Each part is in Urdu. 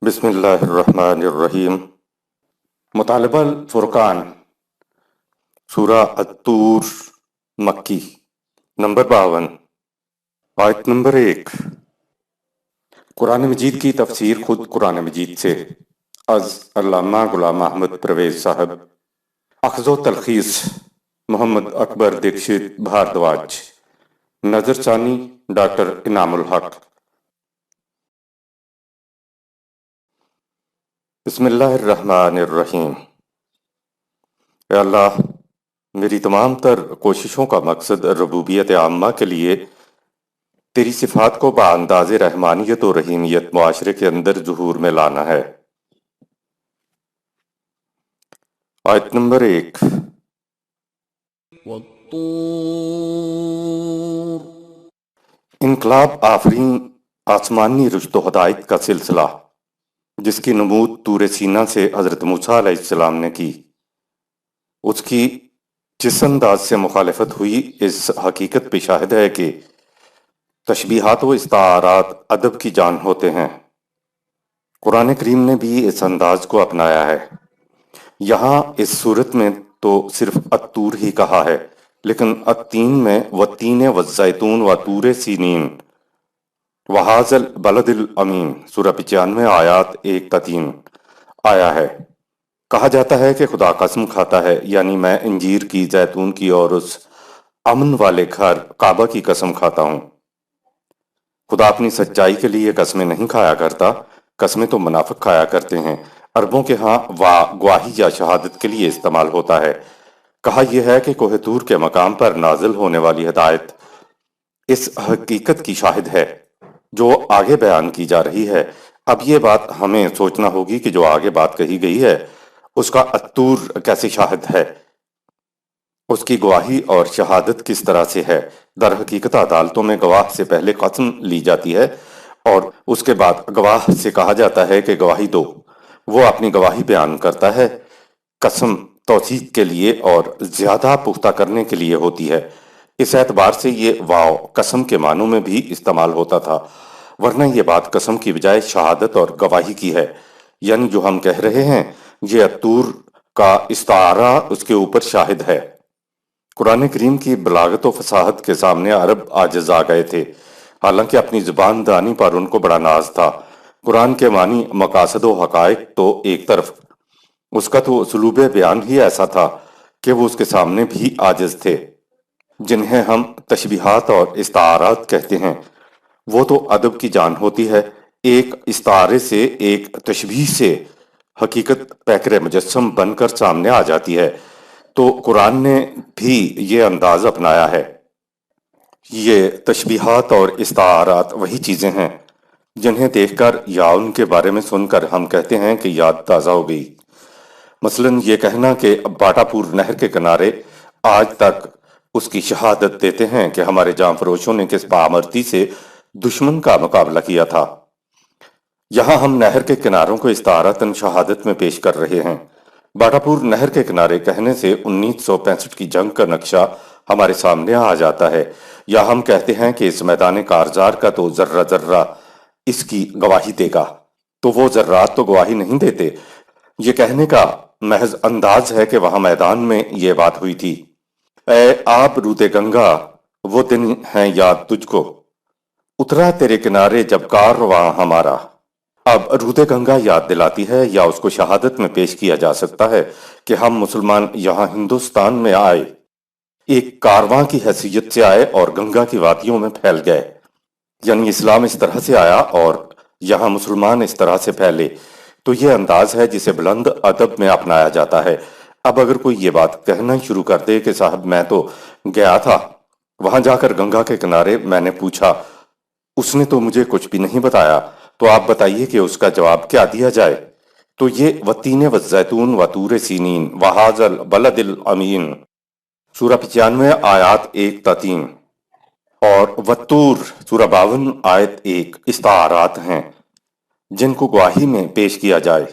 بسم اللہ الرحمن الرحیم۔ مطالبہ الفرقان، سورہ الطور، مکی، نمبر 52، آیت نمبر 1۔ قرآن مجید کی تفسیر خود قرآن مجید سے، از علامہ غلام احمد پرویز صاحب، اخذ و تلخیص محمد اکبر دیکشت بھاردواج، نظر ثانی ڈاکٹر انعام الحق۔ بسم اللہ الرحمن الرحیم۔ اے اللہ، میری تمام تر کوششوں کا مقصد ربوبیت عامہ کے لیے تیری صفات کو بانداز رحمانیت و رحیمیت معاشرے کے اندر ظہور میں لانا ہے۔ آیت نمبر 1۔ والطور انقلاب آفرین آسمانی رشد و ہدایت کا سلسلہ، جس کی نمود طور سینہ سے حضرت موسیٰ علیہ السلام نے کی، اس کی جس انداز سے مخالفت ہوئی اس حقیقت پہ شاہد ہے کہ تشبیہات و استعارات ادب کی جان ہوتے ہیں۔ قرآن کریم نے بھی اس انداز کو اپنایا ہے۔ یہاں اس صورت میں تو صرف الطور ہی کہا ہے، لیکن التین میں والتین والزیتون وطور سینین وَهَٰذَا الْبَلَدِ الْأَمِينَ سورہ 95 آیات 1 تا 3 آیا ہے۔ کہا جاتا ہے کہ خدا قسم کھاتا ہے، یعنی میں انجیر کی، زیتون کی اور اس امن والے گھر کعبہ کی قسم کھاتا ہوں۔ خدا اپنی سچائی کے لیے قسمیں نہیں کھایا کرتا، قسمیں تو منافق کھایا کرتے ہیں۔ عربوں کے ہاں گواہی یا شہادت کے لیے استعمال ہوتا ہے۔ کہا یہ ہے کہ کوہ طور کے مقام پر نازل ہونے والی ہدایت اس حقیقت کی شاہد ہے جو آگے بیان کی جا رہی ہے۔ اب یہ بات ہمیں سوچنا ہوگی کہ جو آگے بات کہی گئی ہے اس کا الطور کیسے شاہد ہے، اس کی گواہی اور شہادت کس طرح سے ہے۔ در حقیقت عدالتوں میں گواہ سے پہلے قسم لی جاتی ہے اور اس کے بعد گواہ سے کہا جاتا ہے کہ گواہی دو۔ وہ اپنی گواہی بیان کرتا ہے۔ قسم توثیق کے لیے اور زیادہ پختہ کرنے کے لیے ہوتی ہے۔ اس اعتبار سے یہ واو قسم کے معنوں میں بھی استعمال ہوتا تھا، ورنہ یہ بات قسم کی بجائے شہادت اور گواہی کی ہے۔ یعنی جو ہم کہہ رہے ہیں یہ الطور کا استعارہ اس کے اوپر شاہد ہے۔ قرآن کریم کی بلاغت و فصاحت کے سامنے عرب عاجز آ گئے تھے، حالانکہ اپنی زبان دانی پر ان کو بڑا ناز تھا۔ قرآن کے معنی، مقاصد و حقائق تو ایک طرف، اس کا تو اسلوب بیان ہی ایسا تھا کہ وہ اس کے سامنے بھی عاجز تھے۔ جنہیں ہم تشبیہات اور استعارات کہتے ہیں وہ تو ادب کی جان ہوتی ہے۔ ایک استعارے سے، ایک تشبیہ سے حقیقت پیکر مجسم بن کر سامنے آ جاتی ہے۔ تو قرآن نے بھی یہ انداز اپنایا ہے۔ یہ تشبیہات اور استعارات وہی چیزیں ہیں جنہیں دیکھ کر یا ان کے بارے میں سن کر ہم کہتے ہیں کہ یاد تازہ ہو گئی۔ مثلاً یہ کہنا کہ باٹا پور نہر کے کنارے آج تک اس کی شہادت دیتے ہیں کہ ہمارے جاں فروشوں نے کس پامرتی سے دشمن کا مقابلہ کیا تھا۔ یہاں ہم نہر کے کناروں کو استعارتاً شہادت میں پیش کر رہے ہیں۔ باٹا پور نہر کے کنارے کہنے سے 1965 کی جنگ کا نقشہ ہمارے سامنے آ جاتا ہے، یا ہم کہتے ہیں کہ اس میدان کارزار کا تو ذرہ ذرہ اس کی گواہی دے گا، تو وہ ذرات تو گواہی نہیں دیتے۔ یہ کہنے کا محض انداز ہے کہ وہاں میدان میں یہ بات ہوئی تھی۔ اے آب رود گنگا، وہ دن ہیں یاد تجھ کو، اترا تیرے کنارے جب کارواں ہمارا۔ اب رود گنگا یاد دلاتی ہے، یا اس کو شہادت میں پیش کیا جا سکتا ہے کہ ہم مسلمان یہاں ہندوستان میں آئے، ایک کارواں کی حیثیت سے آئے اور گنگا کی وادیوں میں پھیل گئے۔ یعنی اسلام اس طرح سے آیا اور یہاں مسلمان اس طرح سے پھیلے۔ تو یہ انداز ہے جسے بلند ادب میں اپنایا جاتا ہے۔ اب اگر کوئی یہ بات کہنا شروع کر دے کہ صاحب میں تو گیا تھا وہاں جا کر گنگا کے کنارے، میں نے پوچھا، اس نے تو مجھے کچھ بھی نہیں بتایا، تو آپ بتائیے کہ اس کا جواب کیا دیا جائے؟ تو یہ والتین والزیتون وطور سینین وَهَٰذَا الْبَلَدِ الْأَمِينَ سورہ 95 آیات 1 تا 3 اور والطور سورہ 52 آیت 1 استعارات ہیں جن کو گواہی میں پیش کیا جائے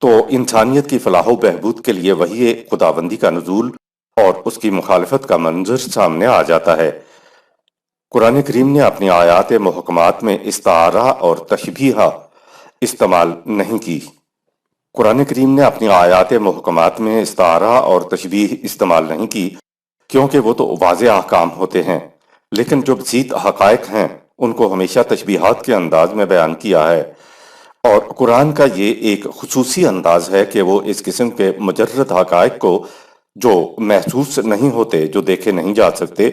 تو انسانیت کی فلاح و بہبود کے لیے وحی خداوندی کا نزول اور اس کی مخالفت کا منظر سامنے آ جاتا ہے۔ قرآن کریم نے اپنی آیات محکمات میں استعارہ اور تشبیہ استعمال نہیں کی۔ قرآن کریم نے اپنی آیات محکمات میں استعارہ اور تشبیہ استعمال نہیں کی، کیونکہ وہ تو واضح احکام ہوتے ہیں، لیکن جو بسیط حقائق ہیں ان کو ہمیشہ تشبیہات کے انداز میں بیان کیا ہے۔ اور قرآن کا یہ ایک خصوصی انداز ہے کہ وہ اس قسم کے مجرد حقائق کو جو محسوس نہیں ہوتے، جو دیکھے نہیں جا سکتے،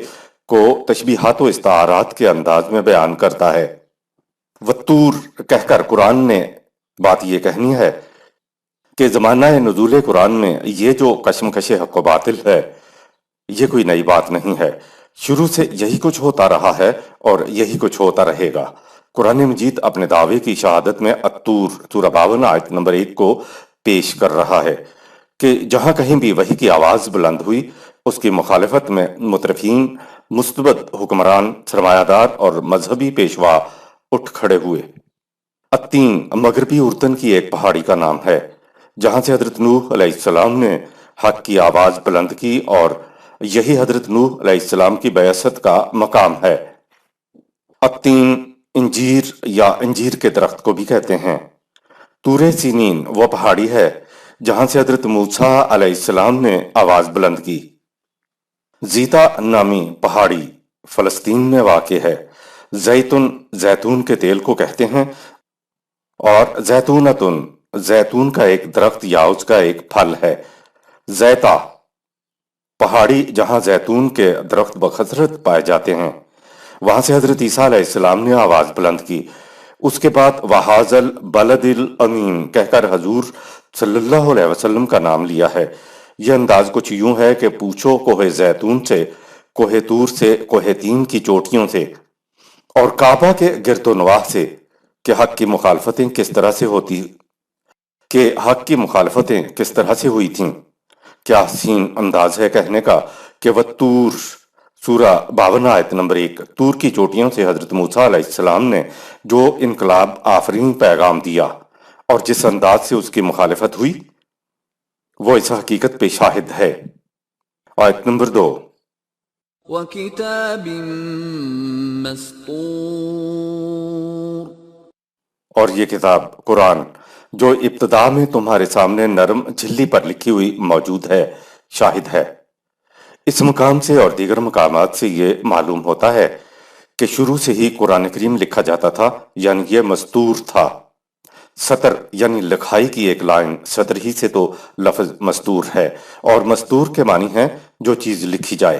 کو تشبیہات و استعارات کے انداز میں بیان کرتا ہے۔ وطور کہہ کر قرآن نے بات یہ کہنی ہے کہ زمانہ نزول قرآن میں یہ جو کشمکش حق و باطل ہے، یہ کوئی نئی بات نہیں ہے، شروع سے یہی کچھ ہوتا رہا ہے اور یہی کچھ ہوتا رہے گا۔ قرآن مجید اپنے دعوے کی شہادت میں الطور سورہ 52 آیت نمبر 1 کو پیش کر رہا ہے کہ جہاں کہیں بھی وحی کی آواز بلند ہوئی، اس کی مخالفت میں مترفین، مستبد حکمران، سرمایہ دار اور مذہبی پیشوا اٹھ کھڑے ہوئے۔ التین مغربی اردن کی ایک پہاڑی کا نام ہے جہاں سے حضرت نوح علیہ السلام نے حق کی آواز بلند کی، اور یہی حضرت نوح علیہ السلام کی بعثت کا مقام ہے۔ التین انجیر یا انجیر کے درخت کو بھی کہتے ہیں۔ طور سینین وہ پہاڑی ہے جہاں سے حضرت موسیٰ علیہ السلام نے آواز بلند کی۔ زیتا نامی پہاڑی فلسطین میں واقع ہے۔ زیتون زیتون کے تیل کو کہتے ہیں، اور زیتونتن زیتون کا ایک درخت یا اس کا ایک پھل ہے۔ زیتا پہاڑی جہاں زیتون کے درخت بکثرت پائے جاتے ہیں، وہاں سے حضرت عیسیٰ علیہ السلام نے آواز بلند کی۔ اس کے بعد وَحَاذَا الْبَلَدِ الْأَمِينَ کہہ کر حضور صلی اللہ علیہ وسلم کا نام لیا ہے۔ یہ انداز کچھ یوں ہے کہ پوچھو کوہ زیتون سے، کوہ طور سے، کوہ تین کی چوٹیوں سے، اور کعبہ کے گرد و نواح سے کہ حق کی مخالفتیں کس طرح سے ہوئی تھیں۔ کیا حسین انداز ہے کہنے کا کہ وطور سورہ 52 آیت نمبر 1، طور کی چوٹیوں سے حضرت موسیٰ علیہ السلام نے جو انقلاب آفرین پیغام دیا اور جس انداز سے اس کی مخالفت ہوئی، وہ اس حقیقت پہ شاہد ہے۔ آیت نمبر 2، وَكِتَابٍ مَّسْطُورٍ، اور یہ کتاب قرآن جو ابتدا میں تمہارے سامنے نرم جھلی پر لکھی ہوئی موجود ہے، شاہد ہے۔ اس مقام سے اور دیگر مقامات سے یہ معلوم ہوتا ہے کہ شروع سے ہی قرآن کریم لکھا جاتا تھا، یعنی یہ مستور تھا۔ سطر یعنی لکھائی کی ایک لائن، سطر ہی سے تو لفظ مستور ہے، اور مستور کے معنی ہے جو چیز لکھی جائے۔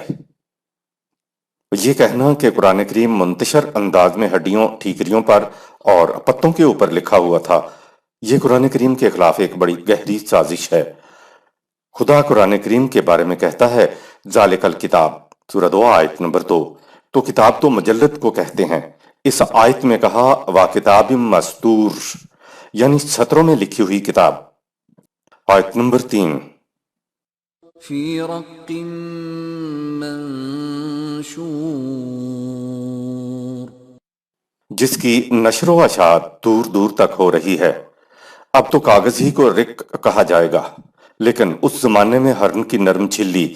یہ کہنا کہ قرآن کریم منتشر انداز میں ہڈیوں، ٹھیکریوں پر اور پتوں کے اوپر لکھا ہوا تھا، یہ قرآن کریم کے خلاف ایک بڑی گہری سازش ہے۔ خدا قرآن کریم کے بارے میں کہتا ہے ذالک الکتاب سورہ 2 آیت نمبر 2، تو کتاب تو مجلد کو کہتے ہیں۔ اس آیت میں کہا وا کتاب مستور، یعنی سطروں میں لکھی ہوئی کتاب۔ آیت نمبر 3، فی رق منشور، جس کی نشر و اشاعت دور دور تک ہو رہی ہے۔ اب تو کاغذ ہی کو رق کہا جائے گا، لیکن اس زمانے میں ہرن کی نرم جھلی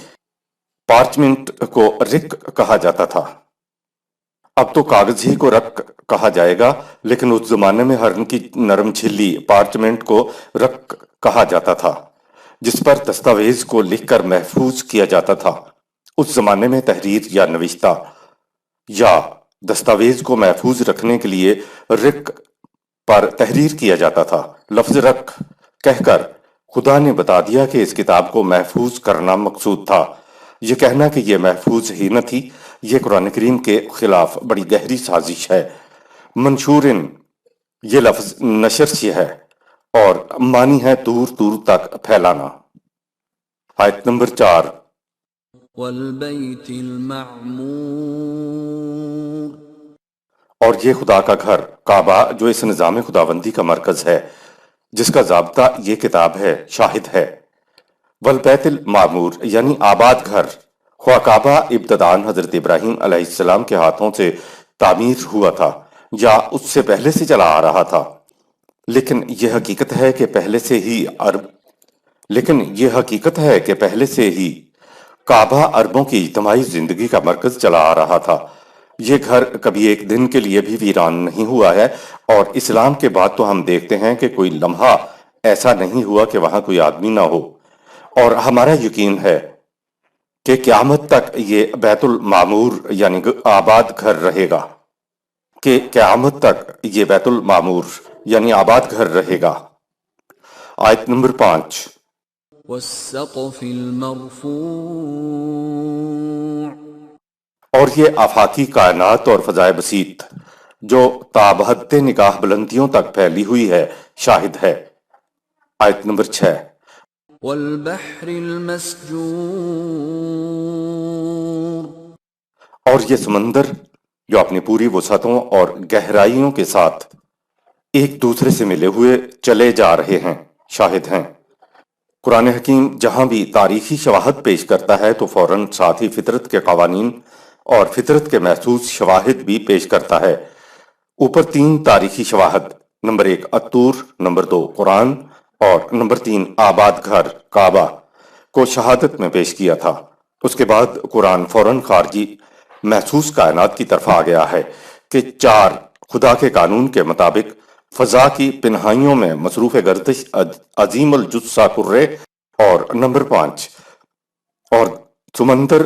پارچمنٹ کو رق کہا جاتا تھا۔ اب تو کاغذ ہی کو رق کہا جائے گا، لیکن اس زمانے میں ہرن کی نرم جھلی پارچمنٹ کو رق کہا جاتا تھا، جس پر دستاویز کو لکھ کر محفوظ کیا جاتا تھا۔ اس زمانے میں تحریر یا نوشتہ یا دستاویز کو محفوظ رکھنے کے لیے رق پر تحریر کیا جاتا تھا۔ لفظ رق کہہ کر خدا نے بتا دیا کہ اس کتاب کو محفوظ کرنا مقصود تھا۔ یہ کہنا کہ یہ محفوظ ہی نہ تھی، یہ قرآن کریم کے خلاف بڑی گہری سازش ہے۔ منشورن یہ لفظ نشر سے ہے اور معنی ہے دور دور تک پھیلانا۔ آیت نمبر 4، والبیت المعمور، اور یہ خدا کا گھر کعبہ جو اس نظام خداوندی کا مرکز ہے، جس کا ضابطہ یہ کتاب ہے، شاہد ہے۔ والبیت المعمور یعنی آباد گھر، خواہ کعبہ ابتداً حضرت ابراہیم علیہ السلام کے ہاتھوں سے تعمیر ہوا تھا یا اس سے پہلے سے چلا آ رہا تھا، لیکن یہ حقیقت ہے کہ پہلے سے ہی کعبہ عربوں کی اجتماعی زندگی کا مرکز چلا آ رہا تھا۔ یہ گھر کبھی ایک دن کے لیے بھی ویران نہیں ہوا ہے، اور اسلام کے بعد تو ہم دیکھتے ہیں کہ کوئی لمحہ ایسا نہیں ہوا کہ وہاں کوئی آدمی نہ ہو، اور ہمارا یقین ہے کہ قیامت تک یہ بیت المعمور یعنی آباد گھر رہے گا، کہ قیامت تک یہ بیت المعمور یعنی آباد گھر رہے گا۔ آیت نمبر 5۔ والسقف المرفوع اور یہ آفاقی کائنات اور فضائے بسیط جو تابحد نگاہ بلندیوں تک پھیلی ہوئی ہے شاہد ہے۔ آیت نمبر 6۔ والبحر المسجور اور یہ سمندر جو اپنی پوری وسعتوں اور گہرائیوں کے ساتھ ایک دوسرے سے ملے ہوئے چلے جا رہے ہیں شاہد ہیں۔ قرآن حکیم جہاں بھی تاریخی شواہد پیش کرتا ہے تو فوراً ساتھ ہی فطرت کے قوانین اور فطرت کے محسوس شواہد بھی پیش کرتا ہے۔ اوپر 3 تاریخی شواہد، نمبر 1 الطور، نمبر 2 قرآن، اور نمبر 3 آباد گھر کعبہ کو شہادت میں پیش کیا تھا۔ اس کے بعد قرآن فوراً خارجی محسوس کائنات کی طرف آ گیا ہے کہ 4 خدا کے قانون کے مطابق فضا کی پنہائیوں میں مصروف گردش عظیم الجثہ کرے، اور نمبر 5 اور سمندر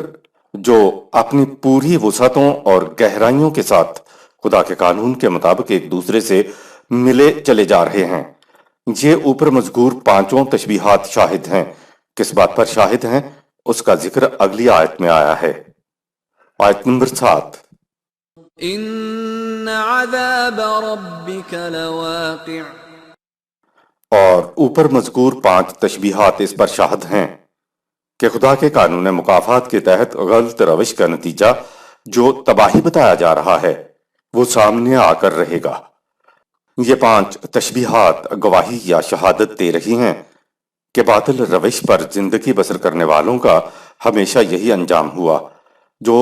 جو اپنی پوری وسعتوں اور گہرائیوں کے ساتھ خدا کے قانون کے مطابق ایک دوسرے سے ملے چلے جا رہے ہیں۔ یہ اوپر مذکور 5 تشبیہات شاہد ہیں۔ کس بات پر شاہد ہیں اس کا ذکر اگلی آیت میں آیا ہے۔ آیت نمبر 7۔ ان عذاب ربك لواقع اور اوپر مذکور 5 تشبیہات اس پر شاہد ہیں کہ خدا کے قانون مکافات کے تحت غلط روش کا نتیجہ جو تباہی بتایا جا رہا ہے وہ سامنے آ کر رہے گا۔ یہ 5 تشبیہات گواہی یا شہادت دے رہی ہیں کہ باطل روش پر زندگی بسر کرنے والوں کا ہمیشہ یہی انجام ہوا، جو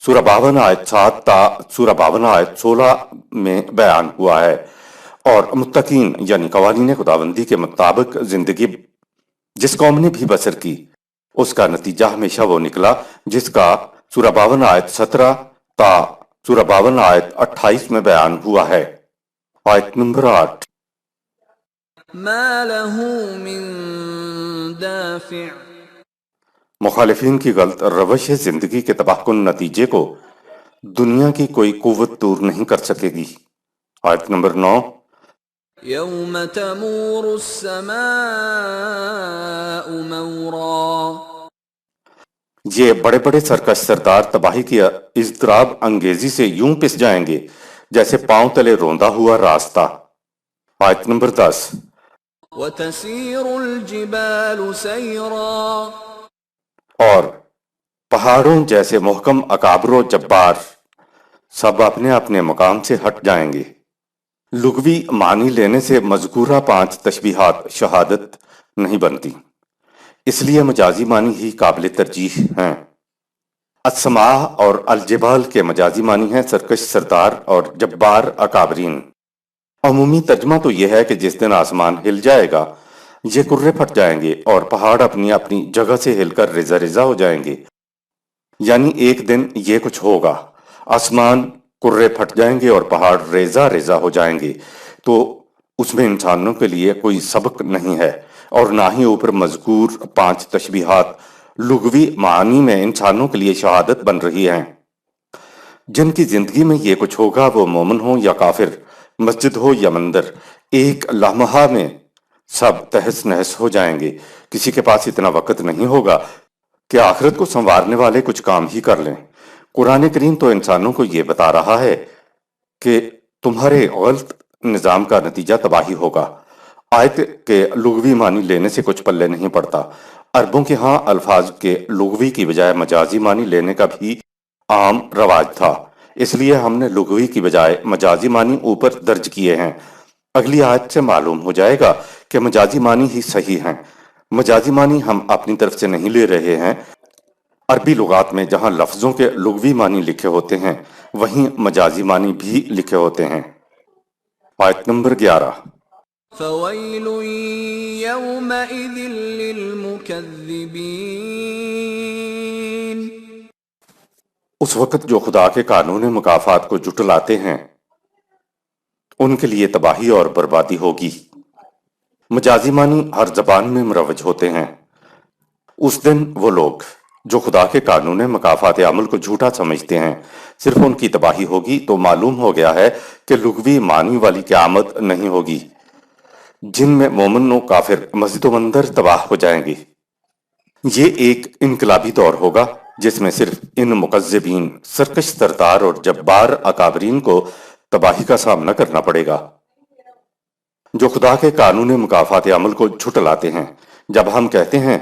سورہ 52 آیت 7 تا سورہ 52 آیت 16 میں بیان ہوا ہے۔ اور متقین یعنی قوانین خداوندی کے مطابق زندگی جس قوم نے بھی بسر کی اس کا نتیجہ ہمیشہ وہ نکلا جس کا سورہ 52 آیت 17 تا سورہ 52 آیت 28 میں بیان ہوا ہے۔ آیت نمبر 8۔ ما له من دافع مخالفین کی غلط روش زندگی کے تباہ کن نتیجے کو دنیا کی کوئی قوت دور نہیں کر سکے گی۔ آیت نمبر 9۔ يوم تمور السماء مورا یہ بڑے بڑے سرکش سردار تباہی کی اضطراب انگیزی سے یوں پس جائیں گے جیسے پاؤں تلے روندا ہوا راستہ۔ آیت نمبر 10۔ وتسير الجبال سيرا اور پہاڑوں جیسے محکم اکابر و جبار سب اپنے اپنے مقام سے ہٹ جائیں گے۔ لغوی معنی لینے سے مذکورہ 5 تشبیہات شہادت نہیں بنتی، اس لیے مجازی معنی ہی قابل ترجیح ہیں۔ السماء اور الجبال کے مجازی معنی ہیں سرکش سردار اور جبار اکابرین۔ عمومی ترجمہ تو یہ ہے کہ جس دن آسمان ہل جائے گا یہ کرے پھٹ جائیں گے اور پہاڑ اپنی اپنی جگہ سے ہل کر ریزہ ریزہ ہو جائیں گے، یعنی ایک دن یہ کچھ ہوگا، آسمان کرے پھٹ جائیں گے اور پہاڑ ریزہ ریزہ ہو جائیں گے۔ تو اس میں انسانوں کے لیے کوئی سبق نہیں ہے، اور نہ ہی اوپر مذکور 5 تشبیہات لغوی معنی میں انسانوں کے لیے شہادت بن رہی ہیں۔ جن کی زندگی میں یہ کچھ ہوگا وہ مومن ہو یا کافر، مسجد ہو یا مندر، ایک لمحہ میں سب تہس نہس ہو جائیں گے۔ کسی کے پاس اتنا وقت نہیں ہوگا کہ آخرت کو سنوارنے والے کچھ کام ہی کر لیں۔ قرآن کریم تو انسانوں کو یہ بتا رہا ہے کہ تمہارے غلط نظام کا نتیجہ تباہی ہوگا۔ آیت کے لغوی معنی لینے سے کچھ پلے نہیں پڑتا۔ عربوں کے ہاں الفاظ کے لغوی کی بجائے مجازی معنی لینے کا بھی عام رواج تھا، اس لیے ہم نے لغوی کی بجائے مجازی معنی اوپر درج کیے ہیں۔ اگلی آیت سے معلوم ہو جائے گا کہ مجازی معنی ہی صحیح ہیں۔ مجازی معنی ہم اپنی طرف سے نہیں لے رہے ہیں۔ عربی لغات میں جہاں لفظوں کے لغوی معنی لکھے ہوتے ہیں وہیں مجازی معنی بھی لکھے ہوتے ہیں۔ آیت نمبر 11۔ فويل يومئذ للمكذبين اس وقت جو خدا کے قانون مکافات کو جھٹلاتے ہیں ان کے لیے تباہی اور بربادی ہوگی۔ مجازی معنی ہر زبان میں مروج ہوتے ہیں۔ اس دن وہ لوگ جو خدا کے قانون مکافات عمل کو جھوٹا سمجھتے ہیں صرف ان کی تباہی ہوگی۔ تو معلوم ہو گیا ہے کہ لغوی معنی والی قیامت نہیں ہوگی جن میں مومن و کافر مزید و مندر تباہ ہو جائیں گے۔ یہ ایک انقلابی دور ہوگا جس میں صرف ان مکذبین، سرکش سردار اور جبار اکابرین کو تباہی کا سامنا کرنا پڑے گا جو خدا کے قانون مکافات عمل کو جھٹلاتے ہیں۔ جب ہم کہتے ہیں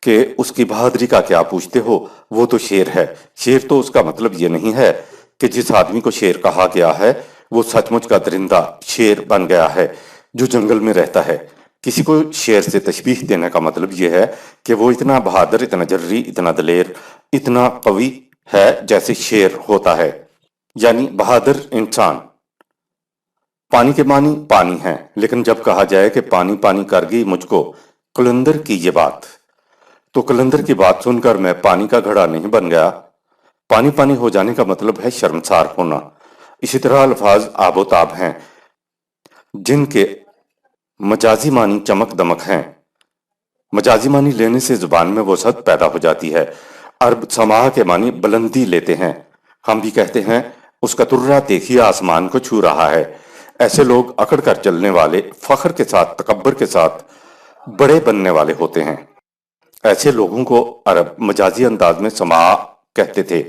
کہ اس کی بہادری کا کیا پوچھتے ہو، وہ تو شیر ہے۔ شیر تو اس کا مطلب یہ نہیں ہے کہ جس آدمی کو شیر کہا گیا ہے وہ سچ مچ کا درندہ شیر بن گیا ہے جو جنگل میں رہتا ہے۔ کسی کو شیر سے تشبیہ دینے کا مطلب یہ ہے کہ وہ اتنا بہادر، اتنا جرری، اتنا دلیر، اتنا قوی ہے جیسے شیر ہوتا ہے، یعنی بہادر انسان۔ پانی کے معنی پانی ہے، لیکن جب کہا جائے کہ پانی پانی کر گئی مجھ کو قلندر کی یہ بات، تو قلندر کی بات سن کر میں پانی کا گھڑا نہیں بن گیا۔ پانی پانی ہو جانے کا مطلب ہے شرمسار ہونا۔ اسی طرح الفاظ آب و تاب ہیں جن کے مجازی معنی چمک دمک ہیں۔ مجازی معنی لینے سے زبان میں وسعت پیدا ہو جاتی ہے۔ عرب سماع کے معنی بلندی لیتے ہیں۔ ہم بھی کہتے ہیں اس کا ترا دیکھیے آسمان کو چھو رہا ہے۔ ایسے لوگ اکڑ کر چلنے والے، فخر کے ساتھ، تکبر کے ساتھ بڑے بننے والے ہوتے ہیں۔ ایسے لوگوں کو عرب مجازی انداز میں سماع کہتے تھے۔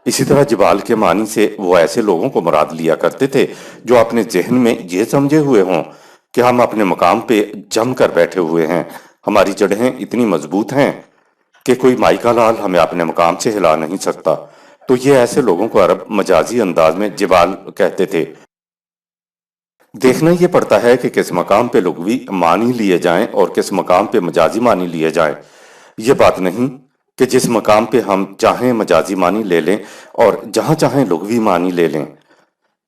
اسی طرح جبال کے معنی سے وہ ایسے لوگوں کو مراد لیا کرتے تھے جو اپنے ذہن میں یہ سمجھے ہوئے ہوں کہ ہم اپنے مقام پہ جم کر بیٹھے ہوئے ہیں، ہماری جڑیں اتنی مضبوط ہیں کہ کوئی مائی کا لال ہمیں اپنے مقام سے ہلا نہیں سکتا۔ تو یہ ایسے لوگوں کو عرب مجازی انداز میں جبال کہتے تھے۔ دیکھنا یہ پڑتا ہے کہ کس مقام پہ لغوی معنی لیے جائیں اور کس مقام پہ مجازی معنی لیے جائیں۔ یہ بات نہیں کہ جس مقام پہ ہم چاہیں مجازی معنی لے لیں اور جہاں چاہیں لغوی معنی لے لیں،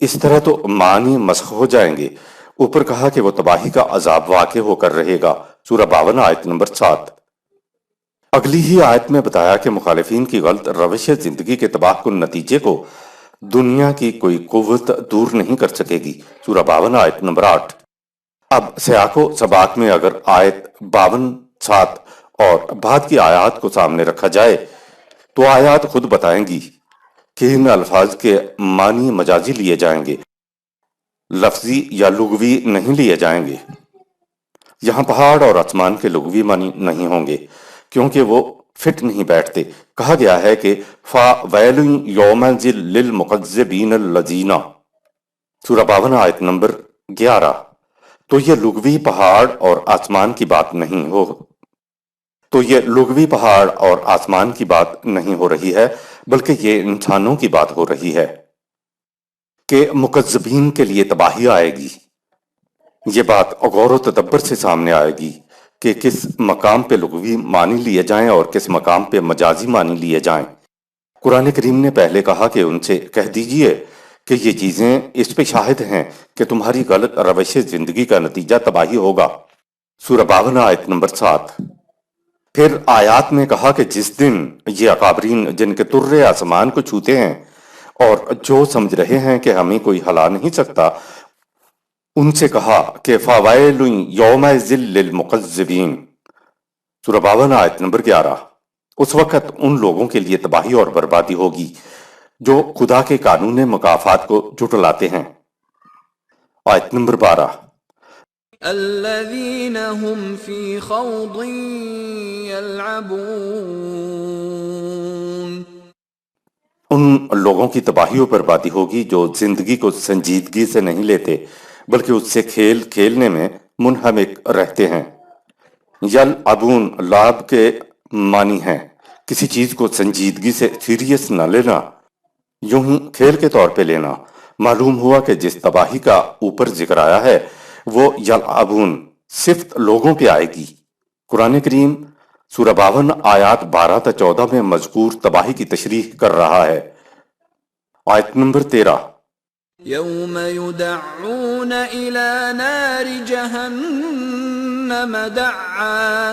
اس طرح تو معنی مسخ ہو جائیں گے۔ اوپر کہا کہ وہ تباہی کا عذاب واقع ہو کر رہے گا، سورہ 52 آیت نمبر 7۔ اگلی ہی آیت میں بتایا کہ مخالفین کی غلط روش زندگی کے تباہ کن نتیجے کو دنیا کی کوئی قوت دور نہیں کر سکے گی، سورہ 52 آیت نمبر 8۔ اب سیاق و سباق میں اگر آیت 52، 7 اور بعد کی آیات کو سامنے رکھا جائے تو آیات خود بتائیں گی کہ ان الفاظ کے معنی مجازی لیے جائیں گے، لفظی یا لغوی نہیں لیے جائیں گے۔ یہاں پہاڑ اور آسمان کے لغوی معنی نہیں ہوں گے کیونکہ وہ فٹ نہیں بیٹھتے۔ کہا گیا ہے کہ فَوَيْلٌ يَوْمَئِذٍ لِّلْمُكَذِّبِينَ الَّذِينَ، سورہ 52 آیت نمبر 11۔ تو یہ لغوی پہاڑ اور آسمان کی بات نہیں ہو رہی ہے بلکہ یہ انسانوں کی بات ہو رہی ہے کہ مکذبین کے لیے تباہی آئے گی۔ یہ بات غور و تدبر سے سامنے آئے گی کہ کس مقام پہ لغوی معنی لیے جائیں اور کس مقام پہ مجازی معنی لیے جائیں۔ قرآن کریم نے پہلے کہا کہ ان سے کہہ دیجئے کہ یہ چیزیں اس پہ شاہد ہیں کہ تمہاری غلط روش زندگی کا نتیجہ تباہی ہوگا، سورہ 52 آیت نمبر 7۔ پھر آیات میں کہا کہ جس دن یہ اکابرین جن کے ترے آسمان کو چھوتے ہیں اور جو سمجھ رہے ہیں کہ ہمیں کوئی ہلا نہیں سکتا، ان سے کہا کہ فَوَيْلٌ يَوْمَئِذٍ لِّلْمُكَذِّبِينَ، سورہ 52 آیت نمبر 11۔ اس وقت ان لوگوں کے لیے تباہی اور بربادی ہوگی جو خدا کے قانون مکافات کو جھٹلاتے ہیں، آیت نمبر 12۔ الذين هم في خوض يلعبون، ان لوگوں کی تباہی و بربادی ہوگی جو زندگی کو سنجیدگی سے نہیں لیتے بلکہ اس سے کھیل کھیلنے میں منہمک رہتے ہیں۔ یلعبون لعب کے معنی ہیں کسی چیز کو سنجیدگی سے سیریس نہ لینا، یوں ہی کھیل کے طور پہ لینا۔ معلوم ہوا کہ جس تباہی کا اوپر ذکر آیا ہے وہ یلعبون صفت لوگوں پہ آئے گی۔ قرآن کریم سورہ 52 آیات 12 تا 14 میں مذکور تباہی کی تشریح کر رہا ہے، آیت نمبر 13۔ يوم يدعون إلى نار جهنم دعا،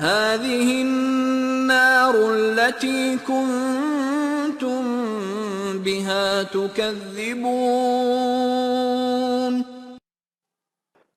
هذه النار التي كنتم بها تكذبون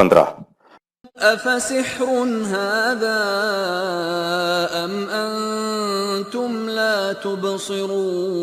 15। أفسحر هذا أم أنتم لا تبصرون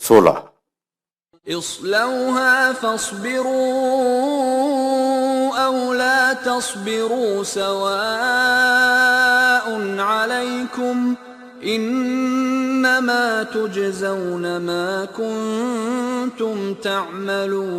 16। اصلوها فاصبروا أو لا تصبروا سواء عليكم إنما تجزون ما كنتم تعملون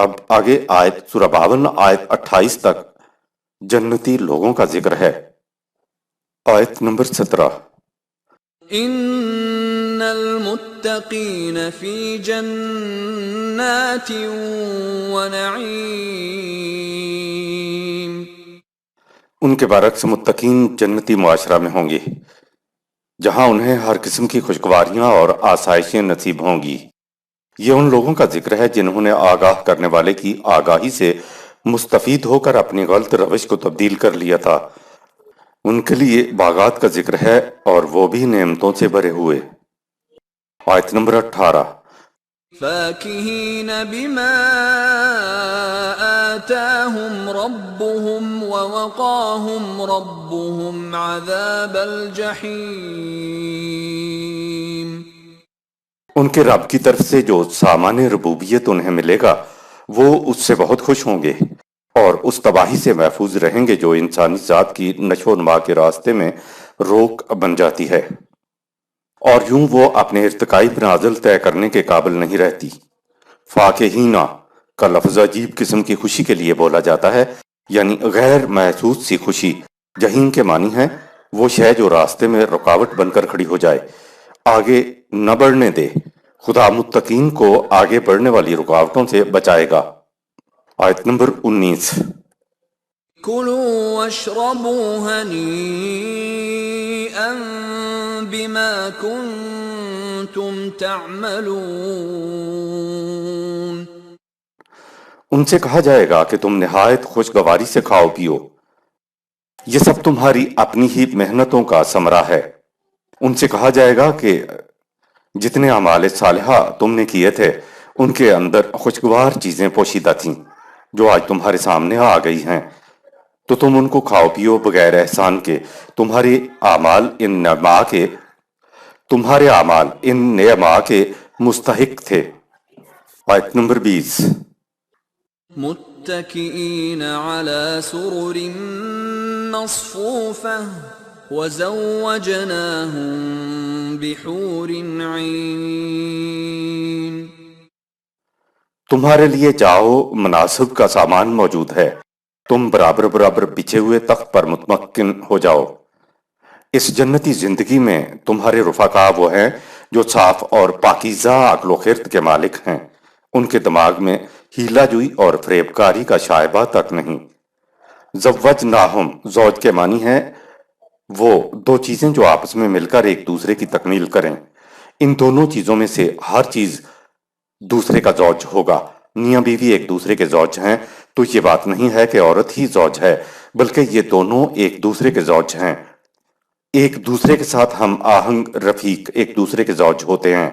اب آگے آیت سورہ 52 آیت 28 تک جنتی لوگوں کا ذکر ہے۔ آیت نمبر 17۔ ان المتقین فی جنات ونعیم، ان کے برعکس متقین جنتی معاشرہ میں ہوں گے، جہاں انہیں ہر قسم کی خوشگواریاں اور آسائشیں نصیب ہوں گی۔ یہ ان لوگوں کا ذکر ہے جنہوں نے آگاہ کرنے والے کی آگاہی سے مستفید ہو کر اپنی غلط روش کو تبدیل کر لیا تھا۔ ان کے لیے باغات کا ذکر ہے اور وہ بھی نعمتوں سے بھرے ہوئے۔ آیت نمبر 18۔ فاکہین بما آتاہم ربهم ووقاہم ربهم عذاب الجحیم، ان کے رب کی طرف سے جو سامان ربوبیت انہیں ملے گا وہ اس سے بہت خوش ہوں گے اور اس تباہی سے محفوظ رہیں گے جو انسانی ذات کی نشو و نما کے راستے میں روک بن جاتی ہے، اور یوں وہ اپنے ارتقائی منازل طے کرنے کے قابل نہیں رہتی۔ فاکہینہ کا لفظ عجیب قسم کی خوشی کے لیے بولا جاتا ہے، یعنی غیر محسوس سی خوشی۔ جحیم کے معنی ہے وہ شے جو راستے میں رکاوٹ بن کر کھڑی ہو جائے، آگے نہ بڑھنے دے۔ خدا متقین کو آگے بڑھنے والی رکاوٹوں سے بچائے گا۔ آیت نمبر 19۔ کلوا واشربوا ہنیئا بما کنتم تعملون، ان سے کہا جائے گا کہ تم نہایت خوشگواری سے کھاؤ پیو، یہ سب تمہاری اپنی ہی محنتوں کا ثمرہ ہے۔ ان سے کہا جائے گا کہ جتنے اعمال صالحہ تم نے کیے تھے ان کے اندر خوشگوار چیزیں پوشیدہ تھیں جو آج تمہارے سامنے آ گئی ہیں، تو تم ان کو کھاؤ پیو بغیر احسان کے۔ تمہارے اعمال ان نعما کے مستحق تھے۔ آیت نمبر 20۔ متکئین علی سرر مصفوفہ وزوجناہم بحور عین، تمہارے لیے جاؤ مناسب کا سامان موجود ہے، تم برابر برابر بچھے ہوئے تخت پر مطمئن ہو جاؤ۔ اس جنتی زندگی میں تمہارے رفقا وہ ہیں جو صاف اور پاکیزہ عقل و خرد کے مالک ہیں، ان کے دماغ میں ہیلا جوئی اور فریب کاری کا شائبہ تک نہیں۔ زوجناہم زوج کے معنی ہے وہ دو چیزیں جو آپس میں مل کر ایک دوسرے کی تکمیل کریں۔ ان دونوں چیزوں میں سے ہر چیز دوسرے کا زوج ہوگا۔ میاں بیوی ایک دوسرے کے زوج ہیں تو یہ بات نہیں ہے کہ عورت ہی زوج ہے، بلکہ یہ دونوں ایک دوسرے کے زوج ہیں۔ ایک دوسرے کے ساتھ ہم آہنگ رفیق ایک دوسرے کے زوج ہوتے ہیں۔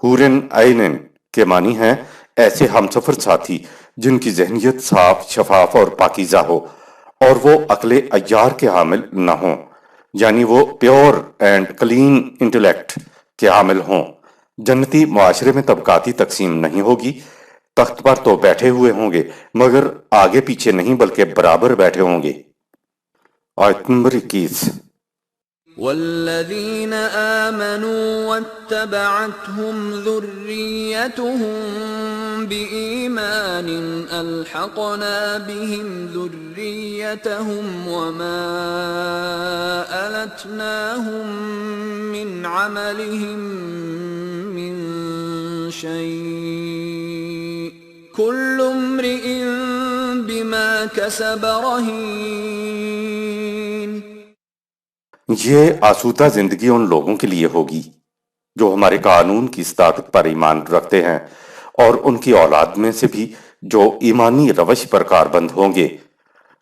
حورن عینن کے معنی ہے ایسے ہم سفر ساتھی جن کی ذہنیت صاف، شفاف اور پاکیزہ ہو اور وہ عقل عیار کے حامل نہ ہوں، یعنی وہ پیور اینڈ کلین انٹلیکٹ کے حامل ہوں۔ جنتی معاشرے میں طبقاتی تقسیم نہیں ہوگی، تخت پر تو بیٹھے ہوئے ہوں گے مگر آگے پیچھے نہیں بلکہ برابر بیٹھے ہوں گے۔ آیت نمبر 21۔ والذین آمنوا واتبعتهم ذریتهم بإیمان الحقنا بهم ذریتهم وما ألتناهم من عملهم من شيء كل امرئ بما كسب رهین، یہ آسودہ زندگی ان لوگوں کے لیے ہوگی جو ہمارے قانون کی صداقت پر ایمان رکھتے ہیں، اور ان کی اولاد میں سے بھی جو ایمانی روش پر کاربند ہوں گے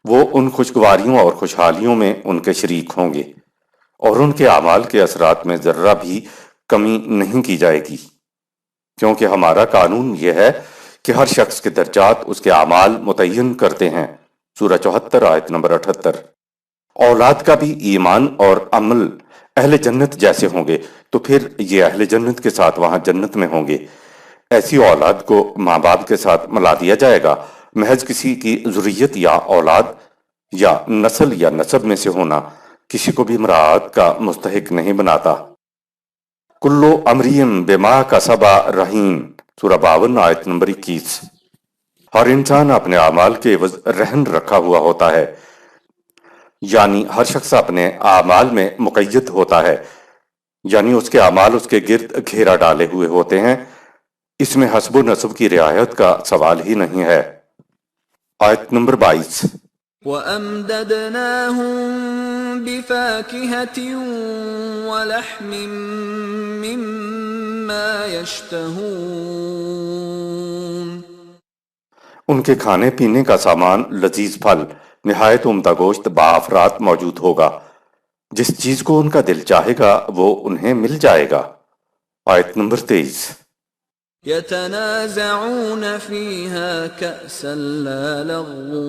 وہ ان خوشگواریوں اور خوشحالیوں میں ان کے شریک ہوں گے، اور ان کے اعمال کے اثرات میں ذرہ بھی کمی نہیں کی جائے گی، کیونکہ ہمارا قانون یہ ہے کہ ہر شخص کے درجات اس کے اعمال متعین کرتے ہیں۔ سورہ 74 آیت نمبر 78۔ اولاد کا بھی ایمان اور عمل اہل جنت جیسے ہوں گے تو پھر یہ اہل جنت کے ساتھ وہاں جنت میں ہوں گے۔ ایسی اولاد کو ماں باپ کے ساتھ ملا دیا جائے گا، محض کسی کی ذریت یا اولاد یا نسل یا نسب میں سے ہونا کسی کو بھی مراعات کا مستحق نہیں بناتا۔ کلو امریم بما کسب رہین، سورہ 52 آیت نمبر 21۔ ہر انسان اپنے اعمال کے عوض رہن رکھا ہوا ہوتا ہے، یعنی ہر شخص اپنے اعمال میں مقید ہوتا ہے، یعنی اس کے اعمال اس کے گرد گھیرا ڈالے ہوئے ہوتے ہیں۔ اس میں حسب و نسب کی رعایت کا سوال ہی نہیں ہے۔ آیت نمبر 22۔ وَأَمْدَدْنَاهُمْ بِفَاكِهَةٍ وَلَحْمٍ مِّمَّا يَشْتَهُونَ، ان کے کھانے پینے کا سامان لذیذ پھل، نہایت عمدہ گوشت بافرات موجود ہوگا، جس چیز کو ان کا دل چاہے گا وہ انہیں مل جائے گا۔ آیت نمبر 23۔ يَتَنَازَعُونَ فِيهَا كَأْسًا لَا لَغْوٌ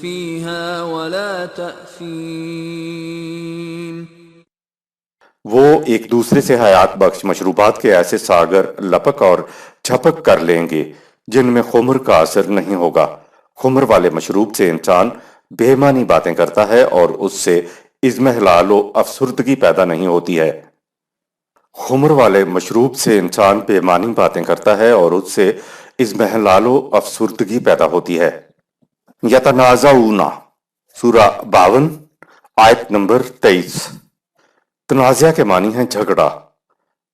فِيهَا وَلَا تَأْثِيمٌ، وہ ایک دوسرے سے حیات بخش مشروبات کے ایسے ساگر لپک اور جھپک کر لیں گے جن میں خمر کا اثر نہیں ہوگا۔ خمر والے مشروب سے انسان بے معنی باتیں کرتا ہے اور اس سے اضمحلال و افسردگی پیدا نہیں ہوتی ہے۔ خمر والے مشروب سے انسان بے معنی باتیں کرتا ہے اور اس سے اضمحلال و افسردگی پیدا ہوتی ہے۔ یتنازعون، سورہ 52، آیت نمبر 23۔ تنازع کے معنی ہیں جھگڑا۔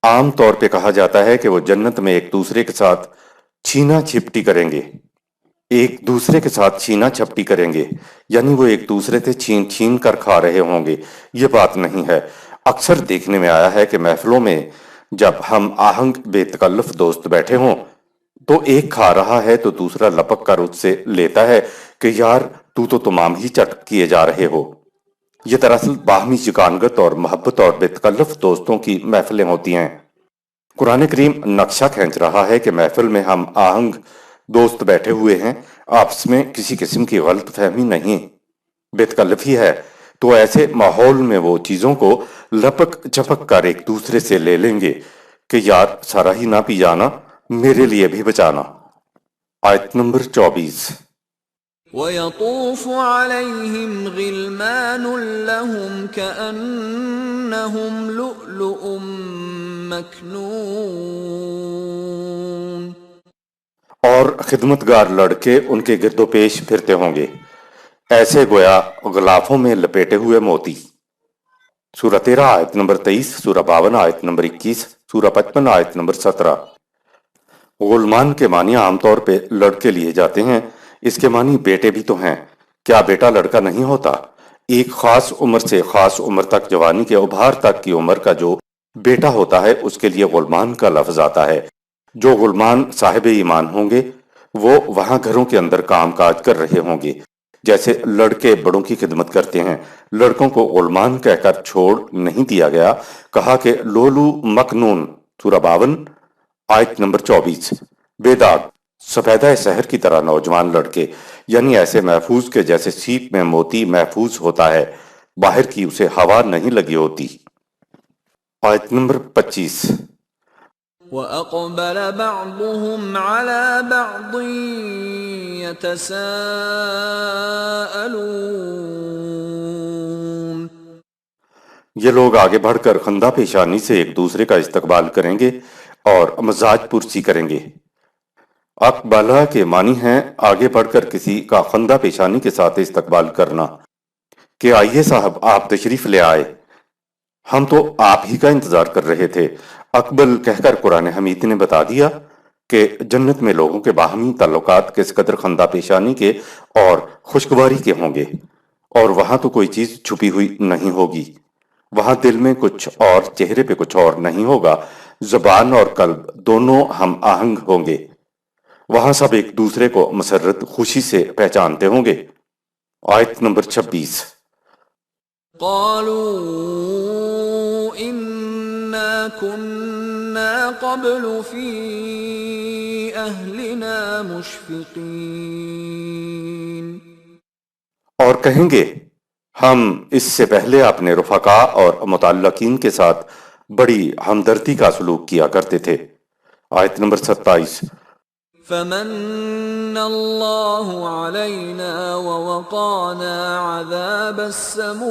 عام طور پہ کہا جاتا ہے کہ وہ جنت میں ایک دوسرے کے ساتھ چھینا چھپٹی کریں گے، یعنی وہ ایک دوسرے سے چھین چھین کر کھا رہے ہوں گے۔ یہ بات نہیں ہے۔ اکثر دیکھنے میں آیا ہے کہ محفلوں میں جب ہم آہنگ بے تکلف دوست بیٹھے ہوں تو ایک کھا رہا ہے تو دوسرا لپک کر اس سے لیتا ہے کہ یار تو تمام ہی چٹ کیے جا رہے ہو۔ یہ دراصل باہمی یگانگت اور محبت اور بے تکلف دوستوں کی محفلیں ہوتی ہیں۔ قرآن کریم نقشہ کھینچ رہا ہے کہ محفل میں ہم آہنگ دوست بیٹھے ہوئے ہیں، آپس میں کسی قسم کی غلط فہمی نہیں، بے تکلفی ہے، تو ایسے ماحول میں وہ چیزوں کو لپک جھپک کر ایک دوسرے سے لے لیں گے کہ یار سارا ہی نہ پی جانا، میرے لیے بھی بچانا۔ آیت نمبر 24۔ وَيَطُوفُ عَلَيْهِمْ غِلْمَانٌ لَّهُمْ كَأَنَّهُمْ لُؤْلُؤٌ مَّكْنُونٌ، اور خدمتگار لڑکے ان کے گرد و پیش پھرتے ہوں گے، ایسے گویا غلافوں میں لپیٹے ہوئے موتی۔ سورہ 13 آیت نمبر 23، سورہ 52 آیت نمبر 21، سورہ 55 آیت نمبر 17۔ غلمان کے معنی عام طور پہ لڑکے لیے جاتے ہیں، اس کے معنی بیٹے بھی تو ہیں۔ کیا بیٹا لڑکا نہیں ہوتا؟ ایک خاص عمر سے خاص عمر تک، جوانی کے ابھار تک کی عمر کا جو بیٹا ہوتا ہے اس کے لیے غلمان کا لفظ آتا ہے۔ جو غلمان صاحب ایمان ہوں گے وہ وہاں گھروں کے اندر کام کاج کر رہے ہوں گے، جیسے لڑکے بڑوں کی خدمت کرتے ہیں۔ لڑکوں کو غلمان کہہ کر چھوڑ نہیں دیا گیا، کہا کہ لولو مکنون، سورہ 52 آیت نمبر 24۔ بے داغ سفیدہ سحر کی طرح نوجوان لڑکے، یعنی ایسے محفوظ کے جیسے سیپ میں موتی محفوظ ہوتا ہے، باہر کی اسے ہوا نہیں لگی ہوتی۔ آیت نمبر 25۔ وَأَقْبَلَ بَعْضُهُمْ عَلَى بَعْضٍ يَتَسَاءَلُونَ، یہ لوگ آگے بڑھ کر خندہ پیشانی سے ایک دوسرے کا استقبال کریں گے اور مزاج پرسی کریں گے۔ اقبلہ کے معنی ہیں آگے بڑھ کر کسی کا خندہ پیشانی کے ساتھ استقبال کرنا، کہ آئیے صاحب آپ تشریف لے آئے، ہم تو آپ ہی کا انتظار کر رہے تھے۔ اقبل کہہ کر قرآن حمید نے بتا دیا کہ جنت میں لوگوں کے باہمی تعلقات کس قدر خندہ پیشانی کے اور خوشگواری کے ہوں گے، اور وہاں تو کوئی چیز چھپی ہوئی نہیں ہوگی، وہاں دل میں کچھ اور چہرے پہ کچھ اور نہیں ہوگا، زبان اور قلب دونوں ہم آہنگ ہوں گے، وہاں سب ایک دوسرے کو مسرت خوشی سے پہچانتے ہوں گے۔ آیت نمبر 26۔ قالوا انا كنا قبل في اهلنا مشفقين، اور کہیں گے ہم اس سے پہلے اپنے رفقاء اور متعلقین کے ساتھ بڑی ہمدردی کا سلوک کیا کرتے تھے۔ آیت نمبر 27۔ فمن اللہ علینا ووقانا عذاب السموم،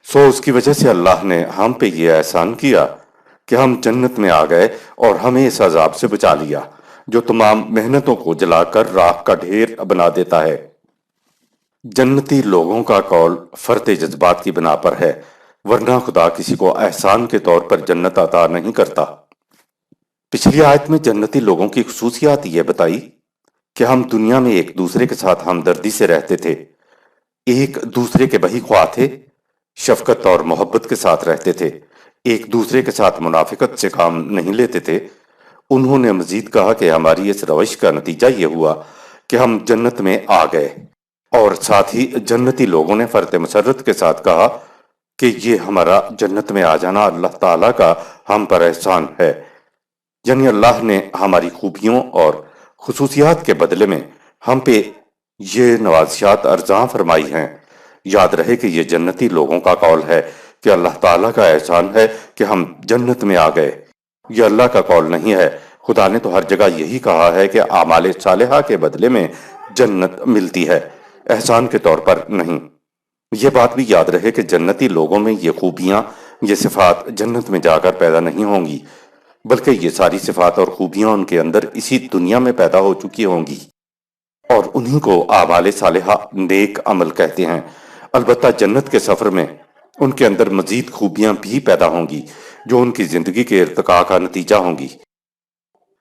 سو اس کی وجہ سے اللہ نے ہم پہ یہ احسان کیا کہ ہم جنت میں آ گئے اور ہمیں اس عذاب سے بچا لیا جو تمام محنتوں کو جلا کر راکھ کا ڈھیر بنا دیتا ہے۔ جنتی لوگوں کا قول فرط جذبات کی بنا پر ہے، ورنہ خدا کسی کو احسان کے طور پر جنت عطا نہیں کرتا۔ پچھلی آیت میں جنتی لوگوں کی خصوصیات یہ بتائی کہ ہم دنیا میں ایک دوسرے کے ساتھ ہمدردی سے رہتے تھے، ایک دوسرے کے بہی خواہ تھے، شفقت اور محبت کے ساتھ رہتے تھے، ایک دوسرے کے ساتھ منافقت سے کام نہیں لیتے تھے۔ انہوں نے مزید کہا کہ ہماری اس روش کا نتیجہ یہ ہوا کہ ہم جنت میں آ گئے، اور ساتھ ہی جنتی لوگوں نے فرط مسرت کے ساتھ کہا کہ یہ ہمارا جنت میں آ جانا اللہ تعالیٰ کا ہم پر احسان ہے، یعنی اللہ نے ہماری خوبیوں اور خصوصیات کے بدلے میں ہم پہ یہ نوازشات ارزاں فرمائی ہیں۔ یاد رہے کہ یہ جنتی لوگوں کا قول ہے کہ اللہ تعالیٰ کا احسان ہے کہ ہم جنت میں آ گئے، یہ اللہ کا قول نہیں ہے۔ خدا نے تو ہر جگہ یہی کہا ہے کہ اعمال صالحہ کے بدلے میں جنت ملتی ہے، احسان کے طور پر نہیں۔ یہ بات بھی یاد رہے کہ جنتی لوگوں میں یہ خوبیاں، یہ صفات جنت میں جا کر پیدا نہیں ہوں گی، بلکہ یہ ساری صفات اور خوبیاں ان کے اندر اسی دنیا میں پیدا ہو چکی ہوں گی، اور انہی کو اعمال صالحہ نیک عمل کہتے ہیں۔ البتہ جنت کے سفر میں ان کے اندر مزید خوبیاں بھی پیدا ہوں گی جو ان کی زندگی کے ارتقاء کا نتیجہ ہوں گی۔